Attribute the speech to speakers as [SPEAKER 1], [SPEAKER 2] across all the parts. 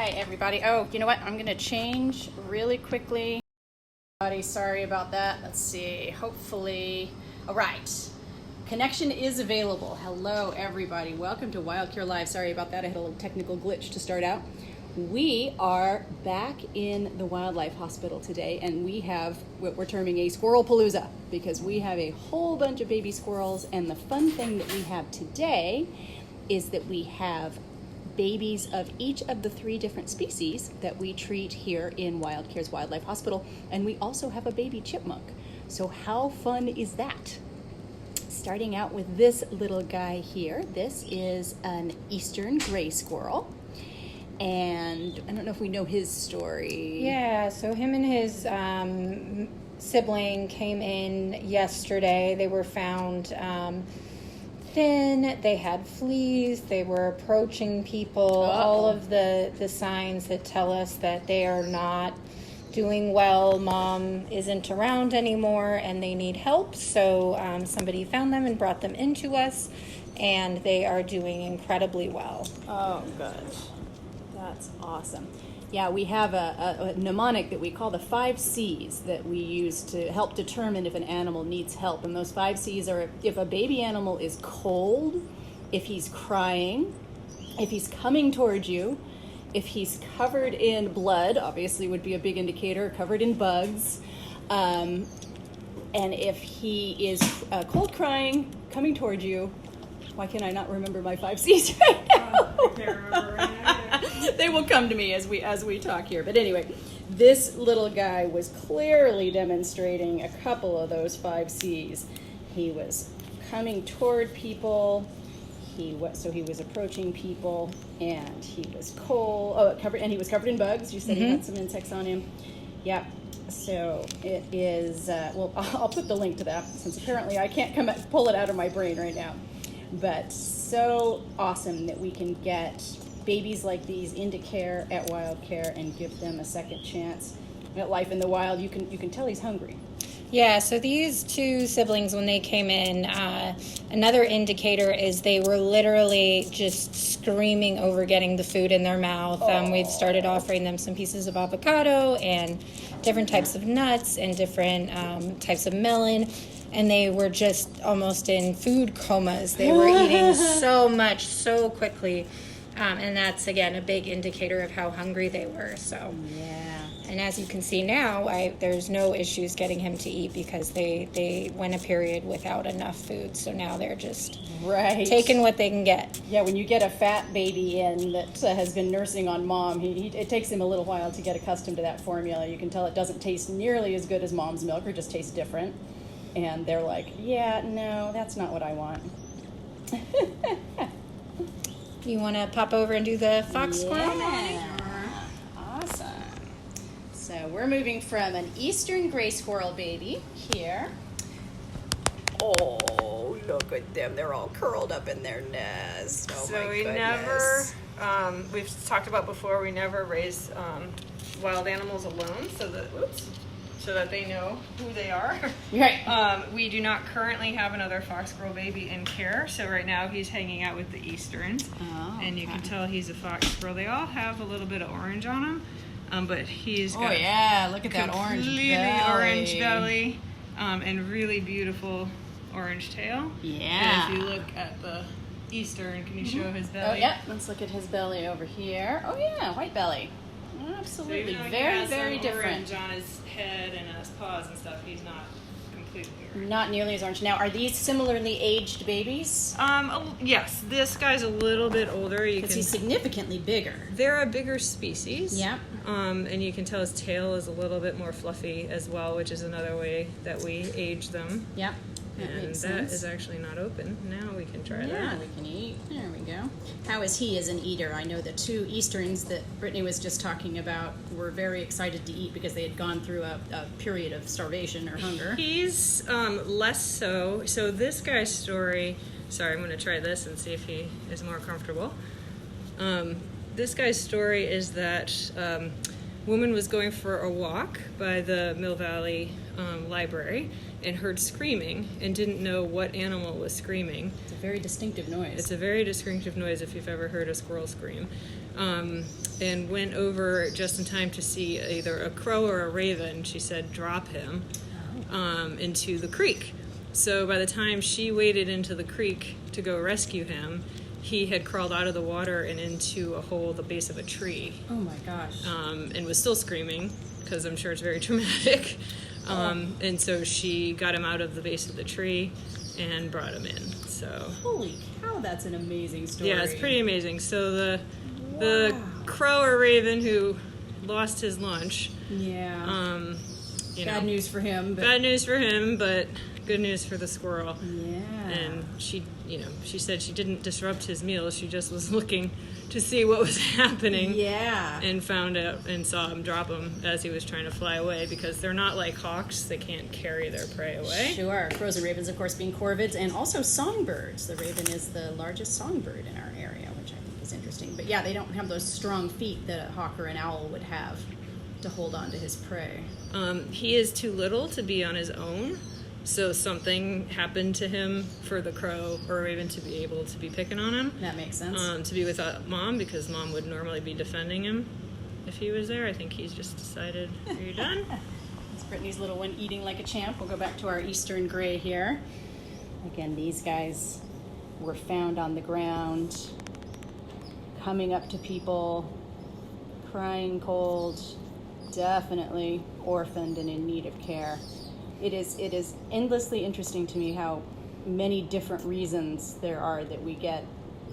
[SPEAKER 1] Hi, everybody. Oh, you know what? I'm going to change really quickly. Sorry about that. Let's see. Hopefully. All right. Connection is available. Hello, everybody. Welcome to WildCare Live. Sorry about that. I had a little technical glitch to start out. We are back in the wildlife hospital today, and we have what we're terming a squirrel palooza because we have a whole bunch of baby squirrels. And the fun thing that we have today is that we have babies of each of the 3 different species that we treat here in WildCare's Wildlife Hospital, and we also have a baby chipmunk. So how fun is that? Starting out with this little guy here. This is an Eastern Gray Squirrel, and I don't know if we know his story.
[SPEAKER 2] Yeah, so him and his sibling came in yesterday. They were found thin, they had fleas, they were approaching people, all of the signs that tell us that they are not doing well. Mom isn't around anymore and they need help. So somebody found them and brought them into us, and they are doing incredibly well.
[SPEAKER 1] Oh, good. That's awesome. Yeah, we have a mnemonic that we call the 5 C's that we use to help determine if an animal needs help. And those 5 C's are if a baby animal is cold, if he's crying, if he's coming towards you, if he's covered in blood, obviously would be a big indicator, covered in bugs, and if he is cold crying, coming towards you. Why can I not remember my 5 C's right now?
[SPEAKER 2] I can't remember right now.
[SPEAKER 1] They will come to me as we talk here. But anyway, this little guy was clearly demonstrating a couple of those 5 C's. He was coming toward people. He was approaching people, and he was cold. He was covered in bugs. You said he had some insects on him. Yep. So it is. Well, I'll put the link to that since apparently I can't pull it out of my brain right now. But so awesome that we can get babies like these into care at WildCare and give them a second chance at life in the wild. You can tell he's hungry.
[SPEAKER 2] Yeah, so these 2 siblings, when they came in, another indicator is they were literally just screaming over getting the food in their mouth. We'd started offering them some pieces of avocado and different types of nuts and different types of melon. And they were just almost in food comas. They were eating so much, so quickly. And that's, again, a big indicator of how hungry they were. So,
[SPEAKER 1] yeah.
[SPEAKER 2] And as you can see now, there's no issues getting him to eat because they went a period without enough food. So now they're just taking what they can get.
[SPEAKER 1] Yeah, when you get a fat baby in that has been nursing on mom, it takes him a little while to get accustomed to that formula. You can tell it doesn't taste nearly as good as mom's milk, or just tastes different. And they're like, yeah, no, that's not what I want.
[SPEAKER 2] You want to pop over and do the fox squirrel?
[SPEAKER 1] Awesome. So we're moving from an Eastern Gray Squirrel baby here. Oh, look at them. They're all curled up in their nest. Oh,
[SPEAKER 3] so
[SPEAKER 1] my
[SPEAKER 3] we
[SPEAKER 1] goodness.
[SPEAKER 3] never, we've talked about before, we never raise wild animals alone so that they know who they are.
[SPEAKER 1] Right.
[SPEAKER 3] We do not currently have another fox squirrel baby in care, so right now he's hanging out with the Easterns.
[SPEAKER 1] Oh,
[SPEAKER 3] and you can tell he's a fox squirrel. They all have a little bit of orange on them, but he's got
[SPEAKER 1] look at that orange belly.
[SPEAKER 3] orange belly and really beautiful orange tail.
[SPEAKER 1] Yeah.
[SPEAKER 3] And if you look at the Eastern, can you show his
[SPEAKER 1] Oh,
[SPEAKER 3] belly?
[SPEAKER 1] yeah. Let's look at his belly over here. Oh, yeah, white belly. Absolutely.
[SPEAKER 3] So
[SPEAKER 1] very, very different.
[SPEAKER 3] Orange on his head and his paws and stuff. He's not completely orange.
[SPEAKER 1] Not nearly as orange. Now, are these similarly aged babies?
[SPEAKER 3] Yes. This guy's a little bit older.
[SPEAKER 1] Because he's significantly bigger.
[SPEAKER 3] They're a bigger species.
[SPEAKER 1] Yeah.
[SPEAKER 3] And you can tell his tail is a little bit more fluffy as well, which is another way that we age them.
[SPEAKER 1] Yep.
[SPEAKER 3] And that is actually not open. Now we can try that.
[SPEAKER 1] Yeah, we can eat. There we go. How is he as an eater? I know the 2 Easterns that Brittany was just talking about were very excited to eat because they had gone through a period of starvation or hunger.
[SPEAKER 3] He's less so. So this guy's story, sorry, I'm going to try this and see if he is more comfortable. This guy's story is that woman was going for a walk by the Mill Valley Library and heard screaming and didn't know what animal was screaming.
[SPEAKER 1] It's a very distinctive noise.
[SPEAKER 3] It's a very distinctive noise if you've ever heard a squirrel scream. and went over just in time to see either a crow or a raven. She said, drop him into the creek. So by the time she waded into the creek to go rescue him, he had crawled out of the water and into a hole at the base of a tree.
[SPEAKER 1] Oh my gosh.
[SPEAKER 3] And was still screaming, because I'm sure it's very traumatic. And so she got him out of the base of the tree and brought him in. So
[SPEAKER 1] Holy cow, that's an amazing story.
[SPEAKER 3] yeah, it's pretty amazing. So the crow or raven who lost his lunch.
[SPEAKER 1] Yeah.
[SPEAKER 3] Bad
[SPEAKER 1] news for him. But
[SPEAKER 3] Bad news for him, but good news for the squirrel.
[SPEAKER 1] yeah.
[SPEAKER 3] And she said she didn't disrupt his meal. She just was looking to see what was happening.
[SPEAKER 1] Yeah.
[SPEAKER 3] And found out and saw him drop him as he was trying to fly away, because they're not like hawks. They can't carry their prey away.
[SPEAKER 1] Sure. Crows and ravens, of course, being corvids, and also songbirds. The raven is the largest songbird in our area, which I think is interesting. But yeah, they don't have those strong feet that a hawk or an owl would have to hold on to his prey.
[SPEAKER 3] He is too little to be on his own. So something happened to him for the crow or raven to be able to be picking on him.
[SPEAKER 1] That makes sense.
[SPEAKER 3] To be with mom, because mom would normally be defending him if he was there. I think he's just decided, are you done?
[SPEAKER 1] It's Brittany's little one eating like a champ. We'll go back to our Eastern Gray here. Again, these guys were found on the ground, coming up to people, crying cold, definitely orphaned and in need of care. It is endlessly interesting to me how many different reasons there are that we get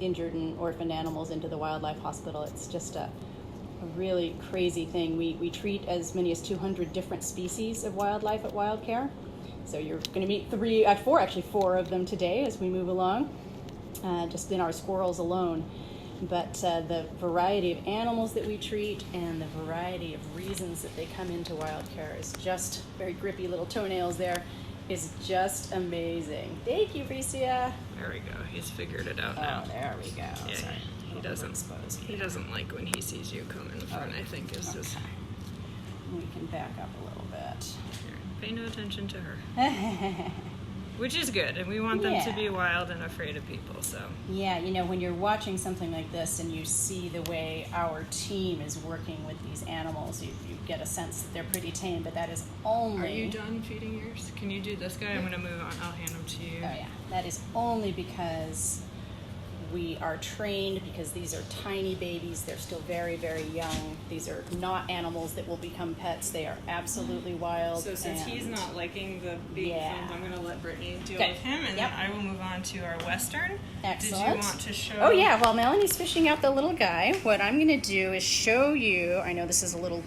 [SPEAKER 1] injured and orphaned animals into the wildlife hospital. It's just a really crazy thing. We treat as many as 200 different species of wildlife at WildCare. So you're going to meet four of them today as we move along, just in our squirrels alone. But the variety of animals that we treat and the variety of reasons that they come into WildCare is just, very grippy little toenails there, is just amazing. Thank you, Bricia.
[SPEAKER 3] There we go. He's figured it out now.
[SPEAKER 1] Oh, there we go.
[SPEAKER 3] Yeah,
[SPEAKER 1] Sorry.
[SPEAKER 3] he doesn't like when he sees you come in front. I think is just.
[SPEAKER 1] We can back up a little bit.
[SPEAKER 3] Here, pay no attention to her. Which is good, and we want them to be wild and afraid of people, so.
[SPEAKER 1] Yeah, when you're watching something like this and you see the way our team is working with these animals, you get a sense that they're pretty tame, but that is only...
[SPEAKER 3] Are you done feeding yours? Can you do this guy? I'm going to move on. I'll hand him to you.
[SPEAKER 1] Oh, yeah. That is only because we are trained, because these are tiny babies. They're still very, very young. These are not animals that will become pets. They are absolutely wild.
[SPEAKER 3] So since he's not liking the being filmed, I'm going to let Brittany deal with him, and then I will move on to our Western.
[SPEAKER 1] Excellent.
[SPEAKER 3] Did you want to show...
[SPEAKER 1] Oh, yeah. While Melanie's fishing out the little guy, what I'm going to do is show you... I know this is a little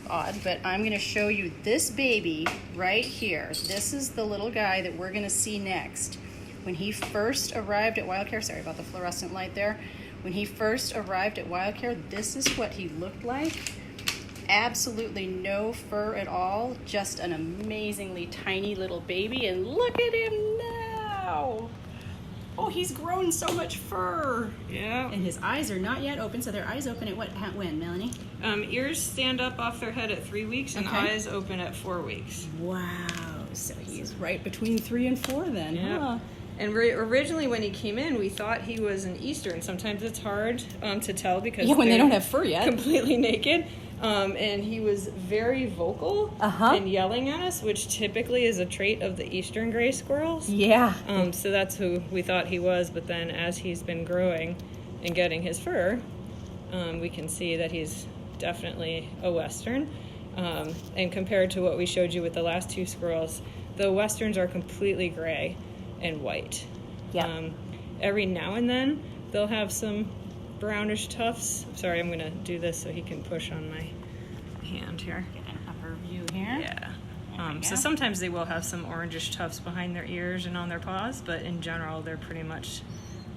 [SPEAKER 1] odd, but I'm going to show you this baby right here. This is the little guy that we're going to see next. When he first arrived at WildCare, sorry about the fluorescent light there. When he first arrived at WildCare, this is what he looked like. Absolutely no fur at all, just an amazingly tiny little baby, and look at him now. Oh, he's grown so much fur.
[SPEAKER 3] Yeah.
[SPEAKER 1] And his eyes are not yet open, so their eyes open at when, Melanie?
[SPEAKER 3] Ears stand up off their head at 3 weeks, and eyes open at 4 weeks.
[SPEAKER 1] Wow, so he's right between 3 and 4 then, huh?
[SPEAKER 3] And originally when he came in, we thought he was an Eastern. Sometimes it's hard to tell because
[SPEAKER 1] when they don't have fur yet.
[SPEAKER 3] Completely naked. And he was very vocal and yelling at us, which typically is a trait of the Eastern Gray Squirrels.
[SPEAKER 1] Yeah.
[SPEAKER 3] So that's who we thought he was. But then as he's been growing and getting his fur, we can see that he's definitely a Western. And compared to what we showed you with the last two squirrels, the Westerns are completely gray and white.
[SPEAKER 1] Yeah.
[SPEAKER 3] Every now and then they'll have some brownish tufts. Sorry, I'm gonna do this so he can push on my hand here.
[SPEAKER 1] Get an upper view here.
[SPEAKER 3] Yeah. So sometimes they will have some orangish tufts behind their ears and on their paws, but in general they're pretty much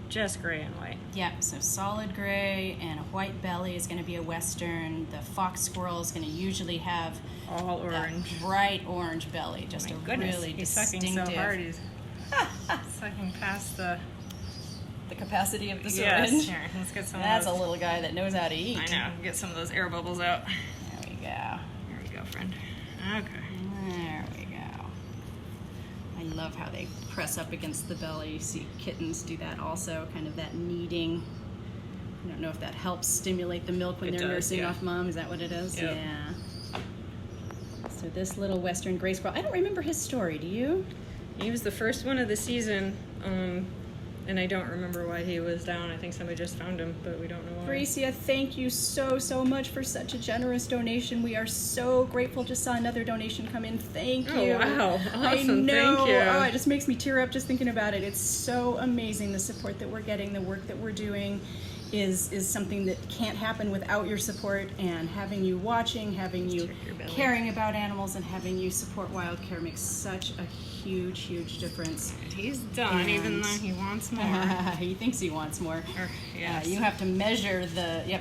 [SPEAKER 3] just gray and white.
[SPEAKER 1] Yep, so solid gray and a white belly is going to be a Western. The fox squirrel is going to usually have
[SPEAKER 3] all orange,
[SPEAKER 1] bright orange belly, just really
[SPEAKER 3] he's
[SPEAKER 1] distinctive.
[SPEAKER 3] sucking so hard. He's sucking past the
[SPEAKER 1] capacity of the syringe.
[SPEAKER 3] Yes, here, let's get some.
[SPEAKER 1] That's
[SPEAKER 3] of those.
[SPEAKER 1] a little guy that knows how to eat.
[SPEAKER 3] I know. Get some of those air bubbles out.
[SPEAKER 1] There we go.
[SPEAKER 3] There we go, friend. Okay.
[SPEAKER 1] There we go. I love how they press up against the belly. You see kittens do that also, kind of that kneading I don't know if that helps stimulate the milk when
[SPEAKER 3] It
[SPEAKER 1] they're
[SPEAKER 3] does,
[SPEAKER 1] nursing
[SPEAKER 3] yeah.
[SPEAKER 1] off mom. Is that what it is?
[SPEAKER 3] Yep.
[SPEAKER 1] Yeah. So this little Western gray squirrel, I don't remember his story. Do you?
[SPEAKER 3] He was the first one of the season, and I don't remember why he was down. I think somebody just found him, but we don't know why.
[SPEAKER 1] Gracia, thank you so much for such a generous donation. We are so grateful. Just saw another donation come in. Thank you.
[SPEAKER 3] Oh, wow.
[SPEAKER 1] I
[SPEAKER 3] Awesome.
[SPEAKER 1] know.
[SPEAKER 3] Thank you.
[SPEAKER 1] Oh, it just makes me tear up just thinking about it. It's so amazing, the support that we're getting, the work that we're doing is something that can't happen without your support, and having you watching, having you
[SPEAKER 3] check your belly.
[SPEAKER 1] caring about animals, and having you support WildCare makes such a huge difference.
[SPEAKER 3] He's done, even
[SPEAKER 1] And-
[SPEAKER 3] though he wants more.
[SPEAKER 1] He thinks he wants more.
[SPEAKER 3] Yes.
[SPEAKER 1] You have to measure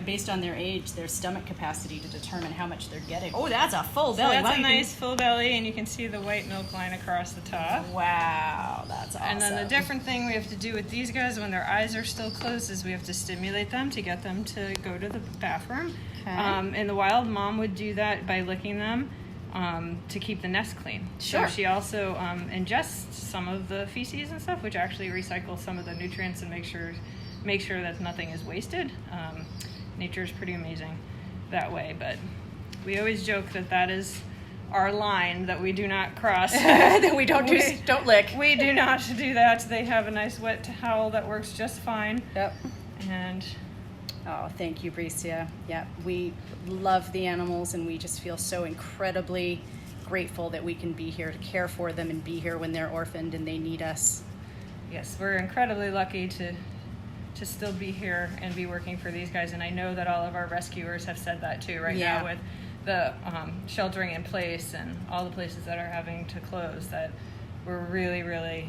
[SPEAKER 1] based on their age, their stomach capacity to determine how much they're getting. Oh, that's a full
[SPEAKER 3] So
[SPEAKER 1] belly.
[SPEAKER 3] that's
[SPEAKER 1] Wow,
[SPEAKER 3] a
[SPEAKER 1] you can-
[SPEAKER 3] nice full belly, and you can see the white milk line across the top.
[SPEAKER 1] Wow, that's awesome.
[SPEAKER 3] And then the different thing we have to do with these guys when their eyes are still closed is we have to stimulate them to get them to go to the bathroom.
[SPEAKER 1] Okay.
[SPEAKER 3] In the wild, mom would do that by licking them to keep the nest clean.
[SPEAKER 1] Sure.
[SPEAKER 3] So she also ingests some of the feces and stuff, which actually recycles some of the nutrients and make sure that nothing is wasted. Nature is pretty amazing that way, but we always joke that is our line that we do not cross.
[SPEAKER 1] That we don't lick.
[SPEAKER 3] We do not do that. They have a nice wet towel that works just fine.
[SPEAKER 1] Yep.
[SPEAKER 3] And
[SPEAKER 1] Oh, thank you, Bricia. Yeah, we love the animals, and we just feel so incredibly grateful that we can be here to care for them and be here when they're orphaned and they need us.
[SPEAKER 3] yes, we're incredibly lucky to still be here and be working for these guys. And I know that all of our rescuers have said that too right
[SPEAKER 1] Yeah.
[SPEAKER 3] now with the sheltering in place and all the places that are having to close, that we're really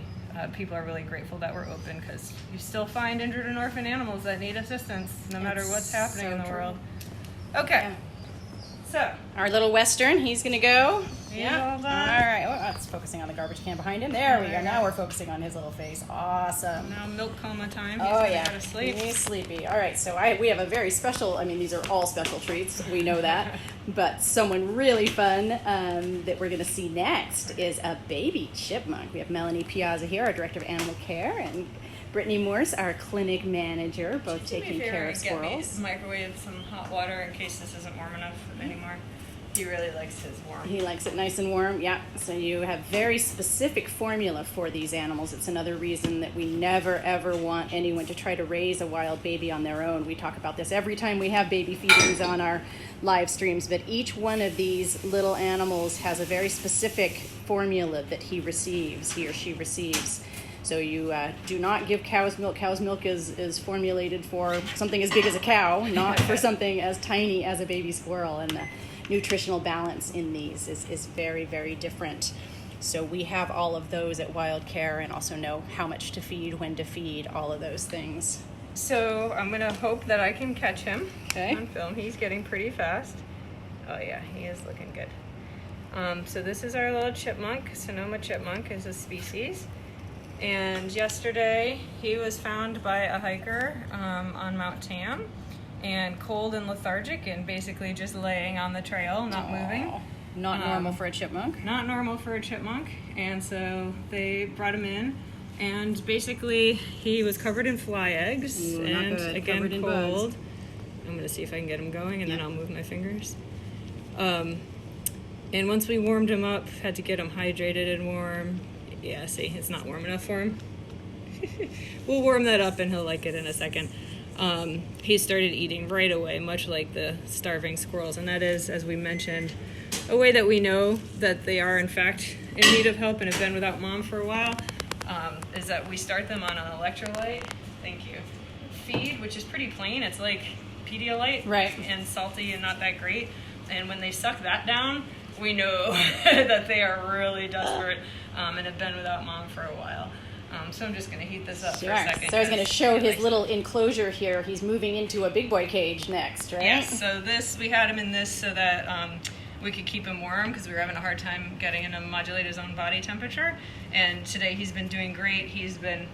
[SPEAKER 3] people are really grateful that we're open, because you still find injured and orphan animals that need assistance no matter
[SPEAKER 1] It's
[SPEAKER 3] what's happening
[SPEAKER 1] so
[SPEAKER 3] in the
[SPEAKER 1] true.
[SPEAKER 3] world. Okay, so
[SPEAKER 1] Our little Western, he's gonna go.
[SPEAKER 3] Yeah. All
[SPEAKER 1] All
[SPEAKER 3] done.
[SPEAKER 1] right. Well, that's focusing on the garbage can behind him. There we go. Now we're focusing on his little face. Awesome.
[SPEAKER 3] now milk coma time. He's
[SPEAKER 1] Oh
[SPEAKER 3] gonna
[SPEAKER 1] yeah,
[SPEAKER 3] go to sleep.
[SPEAKER 1] he's sleepy. All right, so we have a very special. I mean, these are all special treats. We know that, but someone really fun that we're going to see next is a baby chipmunk. We have Melanie Piazza here, our director of animal care, and Brittany Morse, our clinic manager, both taking care of squirrels.
[SPEAKER 3] Microwave some hot water in case this isn't warm enough anymore. He really likes his warm.
[SPEAKER 1] He likes it nice and warm. Yeah. So you have very specific formula for these animals. It's another reason that we never ever want anyone to try to raise a wild baby on their own. We talk about this every time we have baby feedings on our live streams, but each one of these little animals has a very specific formula that he or she receives. So you do not give cow's milk. Cow's milk is formulated for something as big as a cow, not for something as tiny as a baby squirrel. And the nutritional balance in these is very different. So we have all of those at WildCare, and also know how much to feed, when to feed, all of those things.
[SPEAKER 3] So I'm gonna hope that I can catch him
[SPEAKER 1] Okay.
[SPEAKER 3] on film. He's getting pretty fast. Oh yeah, he is looking good. So this is our little chipmunk. Sonoma chipmunk is a species. And yesterday he was found by a hiker on Mount Tam, and cold and lethargic and basically just laying on the trail, not moving.
[SPEAKER 1] Not normal for a chipmunk.
[SPEAKER 3] Not normal for a chipmunk. And so they brought him in, and basically he was covered in fly eggs.
[SPEAKER 1] Ooh, not
[SPEAKER 3] and
[SPEAKER 1] good.
[SPEAKER 3] again
[SPEAKER 1] Covered in
[SPEAKER 3] cold.
[SPEAKER 1] bugs.
[SPEAKER 3] I'm gonna see if I can get him going, and then I'll move my fingers. And once we warmed him up, had to get him hydrated and warm. Yeah, see, it's not warm enough for him. We'll warm that up and he'll like it in a second. He started eating right away, much like the starving squirrels. And that is, as we mentioned, a way that we know that they are in fact in need of help and have been without mom for a while, is that we start them on an electrolyte. Thank you. Feed, which is pretty plain. It's like Pedialyte.
[SPEAKER 1] Right.
[SPEAKER 3] And salty and not that great. And when they suck that down, we know that they are really desperate and have been without mom for a while. So I'm just going to heat this up for a second.
[SPEAKER 1] So I was going to show his
[SPEAKER 3] like
[SPEAKER 1] little enclosure here. He's moving into a big boy cage next, right?
[SPEAKER 3] Yes, so we had him in this so that we could keep him warm, because we were having a hard time getting him to modulate his own body temperature. And today he's been doing great. He's been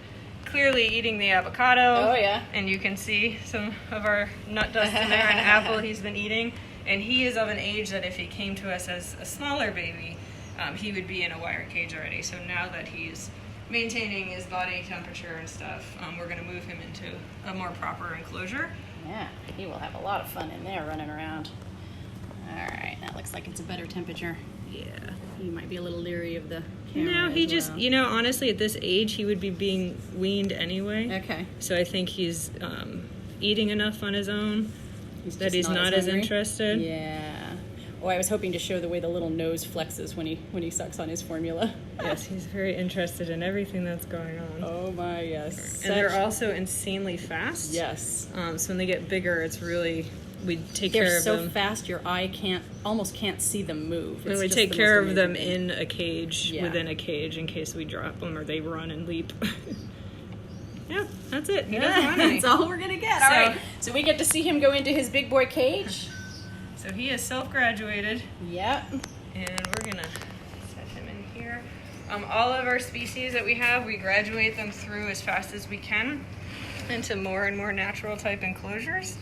[SPEAKER 3] clearly eating the avocado.
[SPEAKER 1] Oh, yeah.
[SPEAKER 3] And you can see some of our nut dust in there, and apple he's been eating. And he is of an age that if he came to us as a smaller baby, he would be in a wire cage already. So now that he's maintaining his body temperature and stuff, we're going to move him into a more proper enclosure.
[SPEAKER 1] Yeah, he will have a lot of fun in there running around. All right, that looks like it's a better temperature.
[SPEAKER 3] Yeah.
[SPEAKER 1] He might be a little leery of the camera.
[SPEAKER 3] No, he
[SPEAKER 1] as
[SPEAKER 3] just,
[SPEAKER 1] well.
[SPEAKER 3] honestly, at this age, he would be being weaned anyway.
[SPEAKER 1] Okay.
[SPEAKER 3] So I think he's eating enough on his own that
[SPEAKER 1] just
[SPEAKER 3] he's not as
[SPEAKER 1] hungry.
[SPEAKER 3] interested.
[SPEAKER 1] Yeah. Oh, I was hoping to show the way the little nose flexes when he sucks on his formula.
[SPEAKER 3] Yes, he's very interested in everything that's going on.
[SPEAKER 1] Oh my, yes.
[SPEAKER 3] And they're also insanely fast.
[SPEAKER 1] Yes.
[SPEAKER 3] So when they get bigger, it's really, we take
[SPEAKER 1] They're
[SPEAKER 3] care of
[SPEAKER 1] so
[SPEAKER 3] them.
[SPEAKER 1] fast your eye almost can't see them move.
[SPEAKER 3] And
[SPEAKER 1] It's
[SPEAKER 3] we
[SPEAKER 1] just
[SPEAKER 3] take
[SPEAKER 1] the
[SPEAKER 3] care
[SPEAKER 1] most
[SPEAKER 3] of them
[SPEAKER 1] amazing thing.
[SPEAKER 3] in a cage,
[SPEAKER 1] Yeah.
[SPEAKER 3] within a cage, in case we drop them or they run and leap. Yeah, that's it. He doesn't want any.
[SPEAKER 1] That's all we're gonna get.
[SPEAKER 3] So-
[SPEAKER 1] All right. So we get to see him go into his big boy cage.
[SPEAKER 3] So he is self-graduated.
[SPEAKER 1] Yep.
[SPEAKER 3] And we're gonna set him in here. All of our species that we have, we graduate them through as fast as we can into more and more natural type enclosures.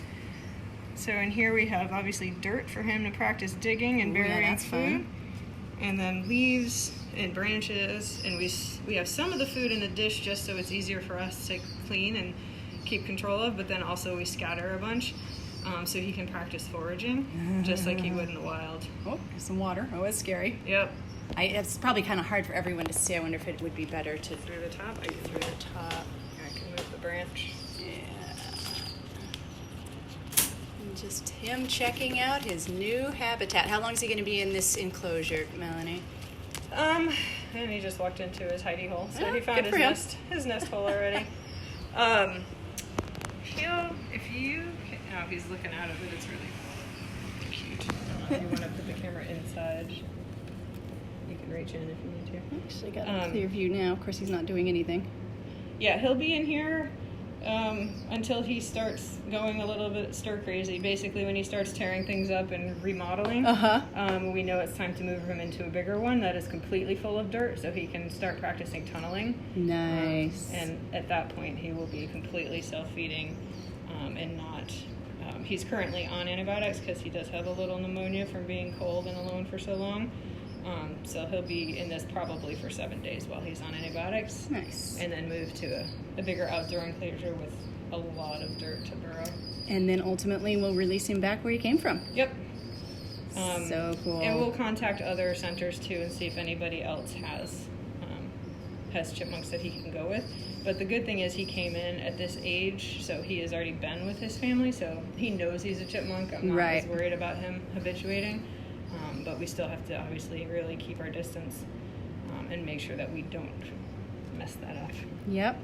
[SPEAKER 3] So in here we have obviously dirt for him to practice digging and
[SPEAKER 1] Ooh, yeah,
[SPEAKER 3] burying
[SPEAKER 1] that's
[SPEAKER 3] food.
[SPEAKER 1] fun.
[SPEAKER 3] And then leaves and branches, and we have some of the food in a dish just so it's easier for us to clean and keep control of, but then also we scatter a bunch. So he can practice foraging, just like he would in the wild.
[SPEAKER 1] Oh, there's some water. Oh, it's scary.
[SPEAKER 3] Yep.
[SPEAKER 1] It's probably kind of hard for everyone to see. I wonder if it would be better to.
[SPEAKER 3] Through the top, I can through the top. I can move the branch.
[SPEAKER 1] Yeah. And just him checking out his new habitat. How long is he going to be in this enclosure, Melanie?
[SPEAKER 3] And he just walked into his hidey hole, so
[SPEAKER 1] Oh,
[SPEAKER 3] he found
[SPEAKER 1] good for him.
[SPEAKER 3] his nest hole already. He's looking out of it. It's really cute. If you want to put the camera inside, you can reach in if you need to.
[SPEAKER 1] Actually got a clear view now. Of course, he's not doing anything.
[SPEAKER 3] Yeah, he'll be in here until he starts going a little bit stir crazy. Basically, when he starts tearing things up and remodeling, we know it's time to move him into a bigger one that is completely full of dirt, so he can start practicing tunneling.
[SPEAKER 1] Nice.
[SPEAKER 3] And at that point, he will be completely self-feeding and not. He's currently on antibiotics because he does have a little pneumonia from being cold and alone for so long. So he'll be in this probably for 7 days while he's on antibiotics.
[SPEAKER 1] Nice.
[SPEAKER 3] And then move to a bigger outdoor enclosure with a lot of dirt to burrow.
[SPEAKER 1] And then ultimately we'll release him back where he came from.
[SPEAKER 3] Yep.
[SPEAKER 1] So cool.
[SPEAKER 3] And we'll contact other centers too and see if anybody else has chipmunks that he can go with. But the good thing is he came in at this age, so he has already been with his family, so he knows he's a chipmunk. I'm not as worried about him habituating. But we still have to obviously really keep our distance and make sure that we don't mess that up.
[SPEAKER 1] Yep.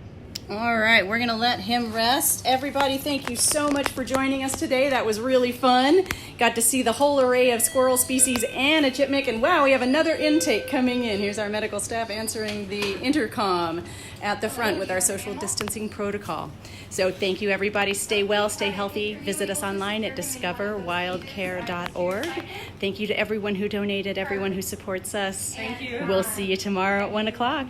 [SPEAKER 1] All right, we're going to let him rest. Everybody, thank you so much for joining us today. That was really fun. Got to see the whole array of squirrel species and a chipmunk. And wow, we have another intake coming in. Here's our medical staff answering the intercom at the front with our social distancing protocol. So thank you, everybody. Stay well, stay healthy. Visit us online at discoverwildcare.org. Thank you to everyone who donated, everyone who supports us.
[SPEAKER 3] Thank you.
[SPEAKER 1] We'll see you tomorrow at 1 o'clock.